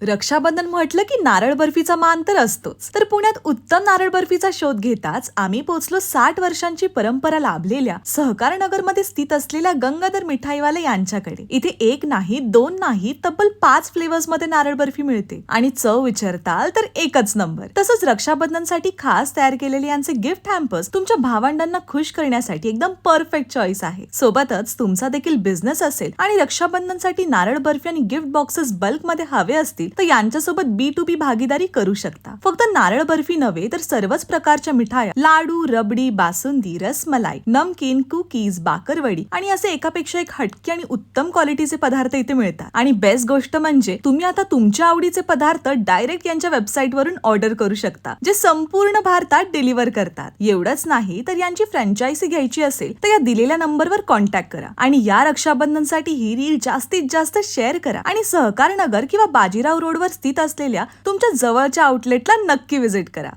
रक्षाबंधन म्हटलं की नारळ बर्फीचा मान तर असतोच. तर पुण्यात उत्तम नारळ बर्फीचा शोध घेताच आम्ही पोहोचलो 60 वर्षांची परंपरा लाभलेल्या सहकार नगरमध्ये स्थित असलेल्या गंगाधर मिठाईवाले यांच्याकडे. इथे एक नाही, दोन नाही, तब्बल 5 फ्लेवर्स मध्ये नारळ बर्फी मिळते आणि चव विचारताल तर एकच नंबर. तसंच रक्षाबंधनसाठी खास तयार केलेले यांचे गिफ्ट हॅम्पर्स तुमच्या भावंडांना खुश करण्यासाठी एकदम परफेक्ट चॉईस आहे. सोबतच तुमचा देखील बिझनेस असेल आणि रक्षाबंधनसाठी नारळ बर्फी आणि गिफ्ट बॉक्सेस बल्क मध्ये हवे असतील तर यांच्यासोबत B2B भागीदारी करू शकता. फक्त नारळ बर्फी नव्हे तर सर्वच प्रकारच्या मिठाया, लाडू, रबडी, बासुंदी, रसमलाई, नमकीन, कुकीज, बाकरवडी आणि असे एकापेक्षा एक हटके आणि उत्तम क्वालिटीचे पदार्थ इथे मिळतात. आणि बेस्ट गोष्ट म्हणजे तुम्ही आता तुमच्या आवडीचे पदार्थ डायरेक्ट यांच्या वेबसाईट वरून ऑर्डर करू शकता, जे संपूर्ण भारतात डिलिव्हर करतात. एवढंच नाही तर यांची फ्रँचायझी घ्यायची असेल तर या दिलेल्या नंबरवर कॉन्टॅक्ट करा आणि या रक्षाबंधनसाठी ही रील जास्तीत जास्त शेअर करा आणि सहकार नगर किंवा बाजीराव रोडवर स्थित असलेल्या तुमच्या जवळच्या आउटलेटला नक्की व्हिजिट करा.